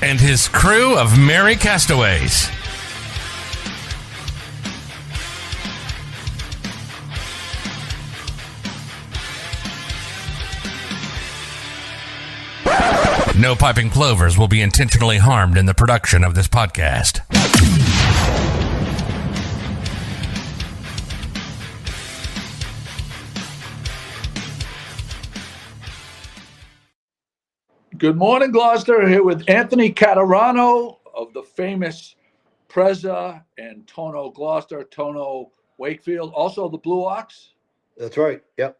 and his crew of merry castaways. No piping plovers will be intentionally harmed in the production of this podcast. Good morning, Gloucester. Here with Anthony Caturano of the famous Preza and Tonno Gloucester, Tonno Wakefield, also the Blue Ox. That's right. Yep.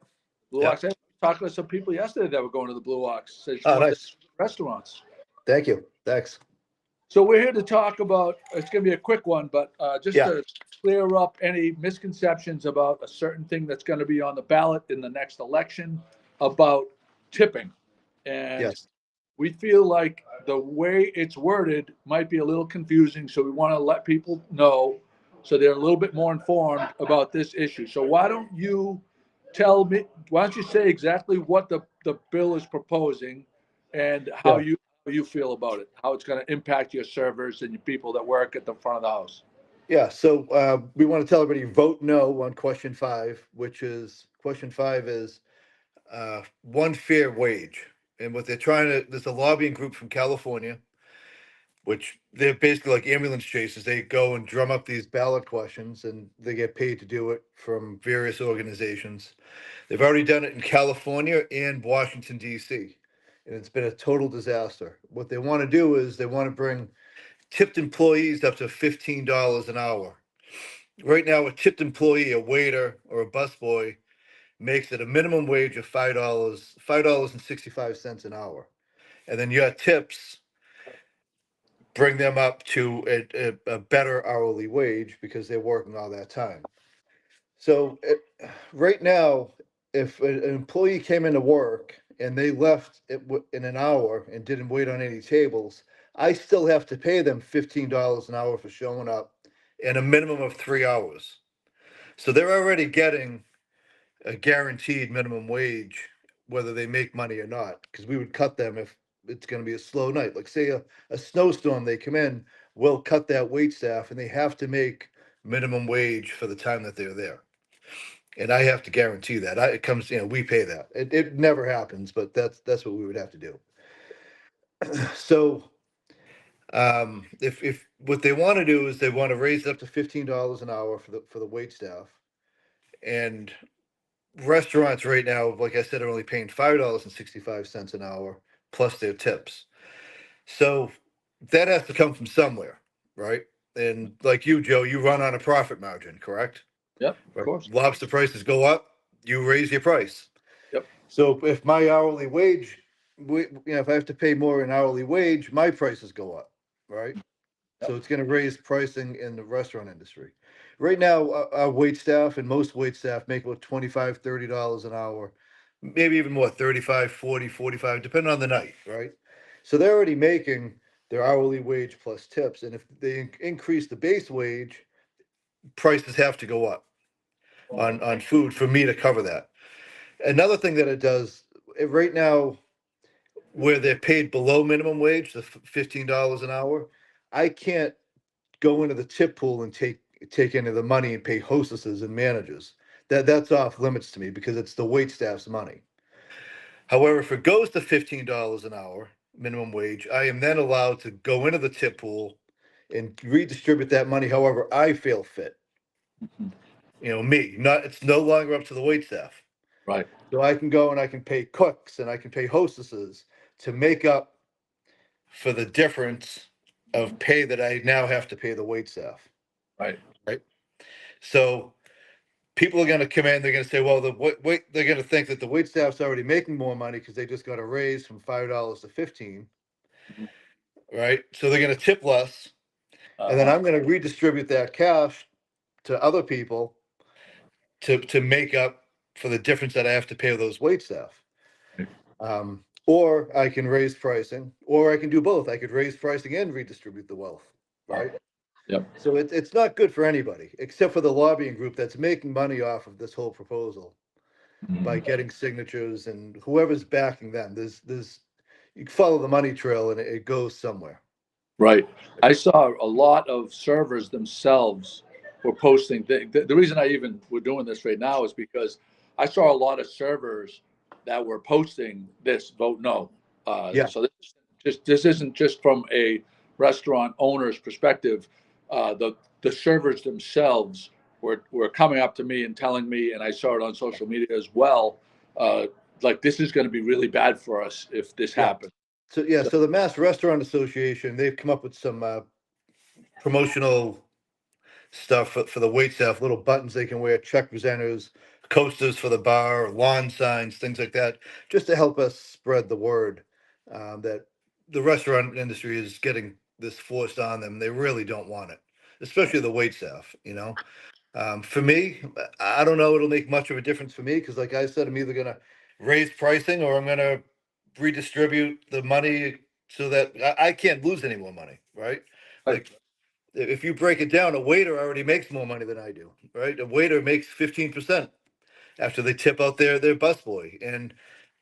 Blue Ox. I was talking to some people yesterday that were going to the Blue Ox. Said Oh, nice. Restaurants. Thank you. Thanks. So we're here to talk about, it's going to be a quick one, but to clear up any misconceptions about a certain thing that's going to be on the ballot in the next election about tipping. And Yes. we feel like the way it's worded might be a little confusing, so we want to let people know so they're a little bit more informed about this issue. So why don't you say exactly what the bill is proposing and how you feel about it, how it's going to impact your servers and your people that work at the front of the house. Yeah. So we want to tell everybody vote no on question 5, question 5 is one fair wage. And what they're there's a lobbying group from California, which they're basically like ambulance chasers. They go and drum up these ballot questions and they get paid to do it from various organizations. They've already done it in California and Washington, D.C., and it's been a total disaster. What they want to do is they want to bring tipped employees up to $15 an hour. Right now, a tipped employee, a waiter or a busboy, makes it a minimum wage of $5.65 an hour. And then your tips bring them up to a better hourly wage because they're working all that time. So right now, if an employee came into work and they left in an hour and didn't wait on any tables, I still have to pay them $15 an hour for showing up and a minimum of 3 hours. So they're already getting a guaranteed minimum wage, whether they make money or not, because we would cut them if it's going to be a slow night. Like say a snowstorm, they come in, we'll cut that wait staff and they have to make minimum wage for the time that they're there. And I have to guarantee that. It comes, we pay that. It never happens, but that's what we would have to do. So if what they want to do is they want to raise it up to $15 an hour for the wait staff. And restaurants right now, like I said, are only paying $5.65 an hour plus their tips. So that has to come from somewhere, right? And like you, Joe, you run on a profit margin, correct? Yep, right? Of course. Lobster prices go up, you raise your price. Yep. So if my hourly wage, if I have to pay more in hourly wage, my prices go up, right? Yep. So it's going to raise pricing in the restaurant industry. Right now, our wait staff and most wait staff make about $25, $30 an hour, maybe even more, 35, 40, 45, depending on the night, right? So they're already making their hourly wage plus tips. And if they increase the base wage, prices have to go up on food for me to cover that. Another thing that it does, right now, where they're paid below minimum wage, the $15 an hour, I can't go into the tip pool and take any of the money and pay hostesses and managers. That's off limits to me because it's the wait staff's money. However, if it goes to $15 an hour minimum wage, I am then allowed to go into the tip pool and redistribute that money however I feel fit. Mm-hmm. It's no longer up to the wait staff. Right. So I can go and I can pay cooks and I can pay hostesses to make up for the difference of pay that I now have to pay the wait staff. Right. So people are going to come in, they're going to say, well, they're going to think that the wait staff's already making more money because they just got a raise from $5 to $15. Mm-hmm. Right. So they're going to tip less. And then I'm going to redistribute that cash to other people to make up for the difference that I have to pay those wait staff. Or I can raise pricing, or I can do both. I could raise pricing and redistribute the wealth, right? Yep. So it's not good for anybody, except for the lobbying group that's making money off of this whole proposal by getting signatures and whoever's backing them. You follow the money trail and it goes somewhere. Right. I saw a lot of servers themselves were posting. The reason I even we're doing this right now is because I saw a lot of servers that were posting this vote no. Yeah. So this isn't just from a restaurant owner's perspective. The servers themselves were coming up to me and telling me, and I saw it on social media as well. Like this is going to be really bad for us if this Yeah. happens. So the Mass Restaurant Association, they've come up with some promotional stuff for the wait staff, little buttons they can wear, check presenters, coasters for the bar, lawn signs, things like that, just to help us spread the word that the restaurant industry is getting this forced on them. They really don't want it, especially the wait staff, you know. For me, I don't know it'll make much of a difference for me because, like I said, I'm either going to raise pricing or I'm going to redistribute the money so that I can't lose any more money, right? Right. Like if you break it down, a waiter already makes more money than I do, right? A waiter makes 15% after they tip out their busboy, and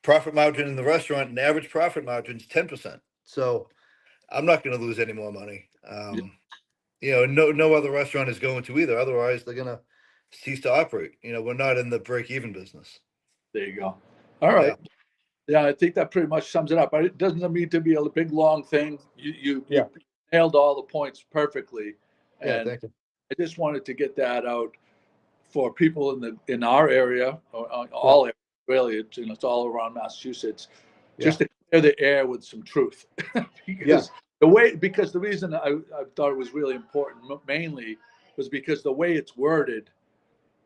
profit margin in the restaurant, an average profit margin is 10%. So I'm not going to lose any more money. Yeah. You know, no other restaurant is going to either. Otherwise, they're going to cease to operate. You know, we're not in the break-even business. There you go. All Yeah, right. Yeah, I think that pretty much sums it up. But it doesn't mean to be a big long thing. You nailed all the points perfectly, yeah. and Thank you. I just wanted to get that out for people in our area, or Yeah, all areas, really. It's all around Massachusetts, yeah, just to clear the air with some truth, yeah, because the reason I thought it was really important mainly was because the way it's worded,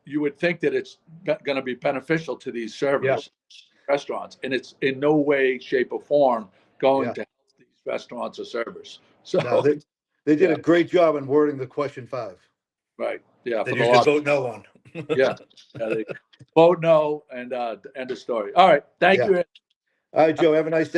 you would think that it's going to be beneficial to these yeah, servers, restaurants, and it's in no way, shape, or form going yeah. to help these restaurants or servers. No, So, they did yeah, a great job in wording the question 5 right, yeah, for that the you should last, vote no on. yeah, yeah, they vote no and end of story. All right, thank Yeah. you. All right, Joe. Have a nice day.